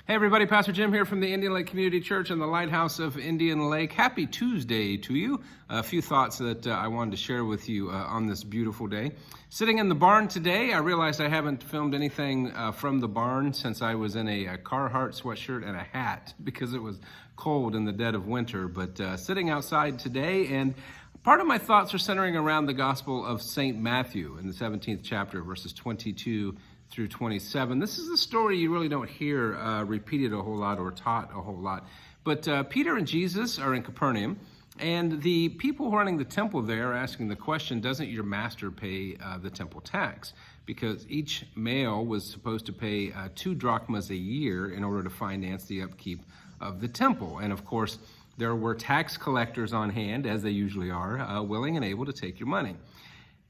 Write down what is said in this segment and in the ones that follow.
Hey everybody, Pastor Jim here from the Indian Lake Community Church and the Lighthouse of Indian Lake. Happy Tuesday to you. A few thoughts that I wanted to share with you on this beautiful day. Sitting in the barn today, I realized I haven't filmed anything from the barn since I was in a Carhartt sweatshirt and a hat because it was cold in the dead of winter. But sitting outside today, and part of my thoughts are centering around the Gospel of St. Matthew in the 17th chapter, verses 22 through 27. This is a story you really don't hear repeated a whole lot or taught a whole lot. But Peter and Jesus are in Capernaum, and the people running the temple there are asking the question, doesn't your master pay the temple tax? Because each male was supposed to pay 2 drachmas a year in order to finance the upkeep of the temple. And of course, there were tax collectors on hand, as they usually are, willing and able to take your money.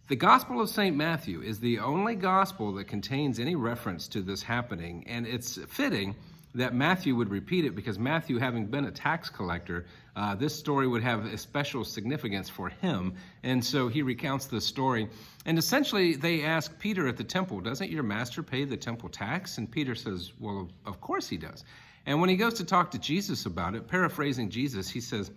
The Gospel of St. Matthew is the only gospel that contains any reference to this happening, and it's fitting that Matthew would repeat it because Matthew, having been a tax collector, this story would have a special significance for him, and so he recounts the story. And essentially, they ask Peter at the temple, doesn't your master pay the temple tax? And Peter says, well, of course he does. And when he goes to talk to Jesus about it, paraphrasing Jesus, he says,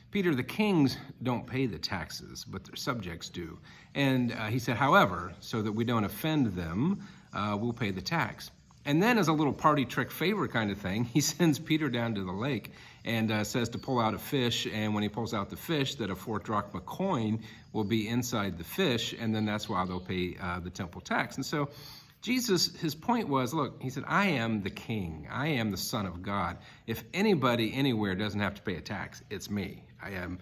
Peter, the kings don't pay the taxes, but their subjects do. And he said, however, so that we don't offend them, we'll pay the tax. And then as a little party trick favor kind of thing, he sends Peter down to the lake and says to pull out a fish. And when he pulls out the fish, that a 4 drachma coin will be inside the fish. And then that's why they'll pay the temple tax. And so Jesus, his point was, look, he said, I am the king. I am the Son of God. If anybody anywhere doesn't have to pay a tax, it's me. I am.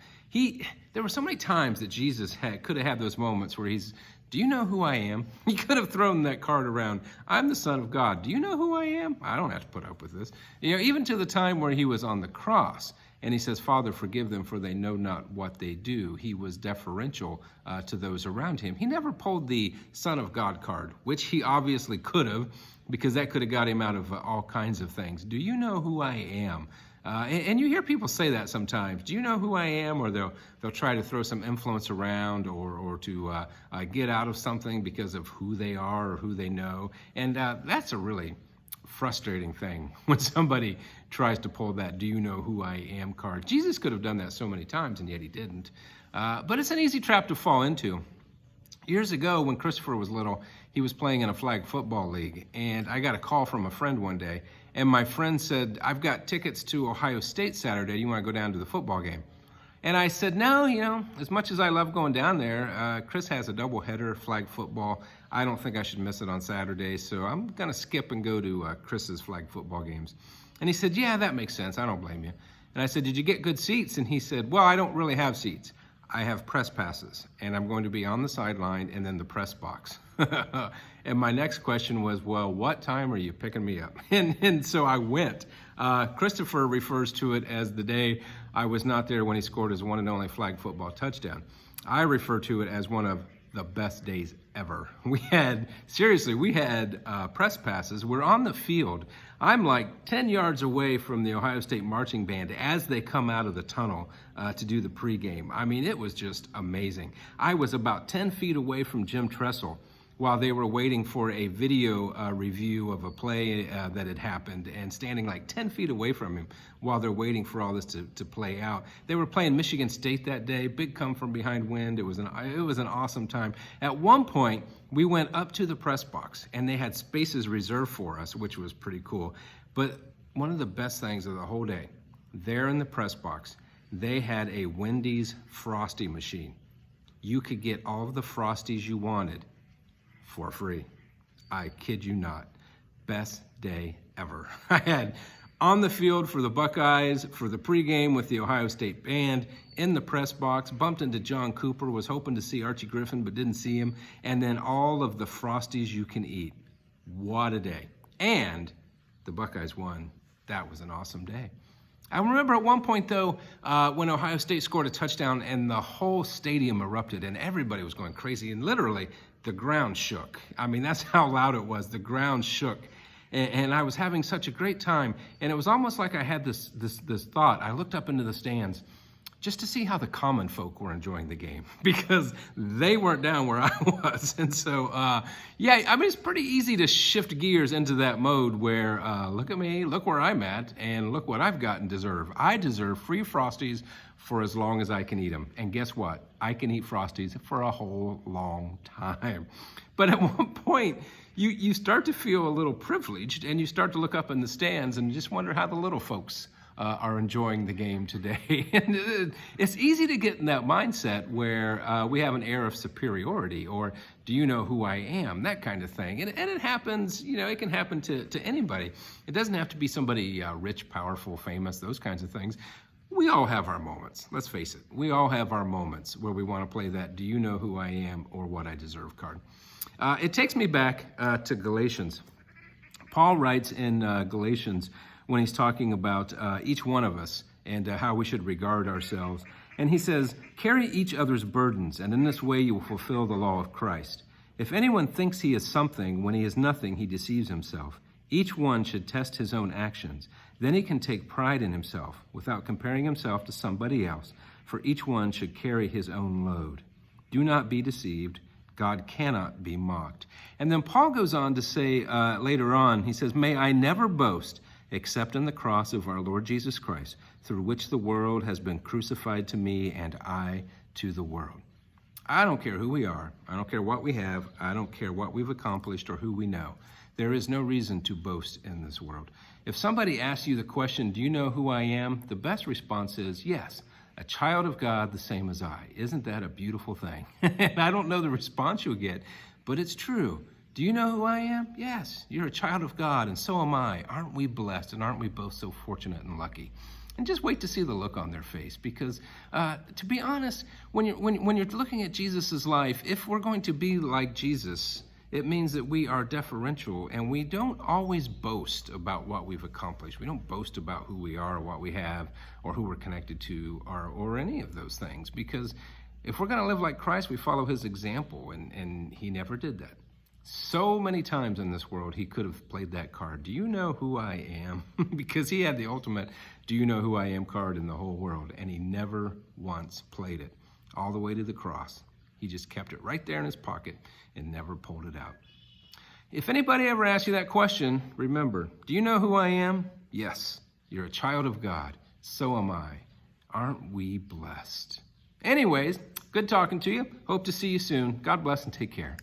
There were so many times that Jesus could have had those moments where he's, do you know who I am? He could have thrown that card around. I'm the Son of God. Do you know who I am? I don't have to put up with this. You know, even to the time where he was on the cross and he says, Father, forgive them for they know not what they do. He was deferential to those around him. He never pulled the Son of God card, which he obviously could have, because that could have got him out of all kinds of things. Do you know who I am? And you hear people say that sometimes. Do you know who I am? Or they'll try to throw some influence around or to get out of something because of who they are or who they know. And that's a really frustrating thing when somebody tries to pull that do you know who I am card. Jesus could have done that so many times, and yet he didn't. But it's an easy trap to fall into. Years ago, when Christopher was little, he was playing in a flag football league, and I got a call from a friend one day, and my friend said, I've got tickets to Ohio State Saturday. You want to go down to the football game? And I said, no, as much as I love going down there, Chris has a doubleheader flag football. I don't think I should miss it on Saturday, so I'm going to skip and go to Chris's flag football games. And he said, yeah, that makes sense. I don't blame you. And I said, did you get good seats? And he said, well, I don't really have seats. I have press passes, and I'm going to be on the sideline and then the press box. And my next question was, well, what time are you picking me up? And so I went. Christopher refers to it as the day I was not there when he scored his one and only flag football touchdown. I refer to it as one of the best days ever. We had press passes. We're on the field. I'm like 10 yards away from the Ohio State marching band as they come out of the tunnel to do the pregame. I mean, it was just amazing. I was about 10 feet away from Jim Tressel while they were waiting for a video review of a play that had happened, and standing like 10 feet away from him while they're waiting for all this to play out. They were playing Michigan State that day, big come from behind wind. It was an awesome time. At one point, we went up to the press box, and they had spaces reserved for us, which was pretty cool. But one of the best things of the whole day, there in the press box, they had a Wendy's Frosty machine. You could get all of the Frosties you wanted for free. I kid you not. Best day ever. I had on the field for the Buckeyes, for the pregame with the Ohio State band, in the press box, bumped into John Cooper, was hoping to see Archie Griffin, but didn't see him, and then all of the Frosties you can eat. What a day. And the Buckeyes won. That was an awesome day. I remember at one point, though, when Ohio State scored a touchdown and the whole stadium erupted and everybody was going crazy, and literally the ground shook. I mean, that's how loud it was. The ground shook. And I was having such a great time. And it was almost like I had this thought. I looked up into the stands. just to see how the common folk were enjoying the game because they weren't down where I was. And so, it's pretty easy to shift gears into that mode where, look at me, look where I'm at, and look what I've got and deserve. I deserve free Frosties for as long as I can eat them. And guess what? I can eat Frosties for a whole long time. But at one point, you start to feel a little privileged, and you start to look up in the stands and just wonder how the little folks are enjoying the game today. And it's easy to get in that mindset where we have an air of superiority, or do you know who I am? That kind of thing. And it happens, it can happen to anybody. It doesn't have to be somebody rich, powerful, famous, those kinds of things. We all have our moments. Let's face it. We all have our moments where we want to play that do you know who I am or what I deserve card. It takes me back to Galatians. Paul writes in Galatians when he's talking about each one of us and how we should regard ourselves. And he says, carry each other's burdens, and in this way you will fulfill the law of Christ. If anyone thinks he is something when he is nothing, he deceives himself. Each one should test his own actions. Then he can take pride in himself without comparing himself to somebody else, for each one should carry his own load. Do not be deceived. God cannot be mocked. And then Paul goes on to say later on, he says, may I never boast except in the cross of our Lord Jesus Christ, through which the world has been crucified to me and I to the world. I don't care who we are. I don't care what we have. I don't care what we've accomplished or who we know. There is no reason to boast in this world. If somebody asks you the question, do you know who I am? The best response is yes, a child of God the same as I. Isn't that a beautiful thing? And I don't know the response you'll get, but it's true. Do you know who I am? Yes, you're a child of God, and so am I. Aren't we blessed, and aren't we both so fortunate and lucky? And just wait to see the look on their face, because to be honest, when you're looking at Jesus' life, if we're going to be like Jesus, it means that we are deferential, and we don't always boast about what we've accomplished. We don't boast about who we are, or what we have, or who we're connected to, or any of those things, because if we're going to live like Christ, we follow his example, and he never did that. So many times in this world, he could have played that card. Do you know who I am? Because he had the ultimate do you know who I am card in the whole world, and he never once played it all the way to the cross. He just kept it right there in his pocket and never pulled it out. If anybody ever asks you that question, remember, do you know who I am? Yes, you're a child of God. So am I. Aren't we blessed? Anyways, good talking to you. Hope to see you soon. God bless and take care.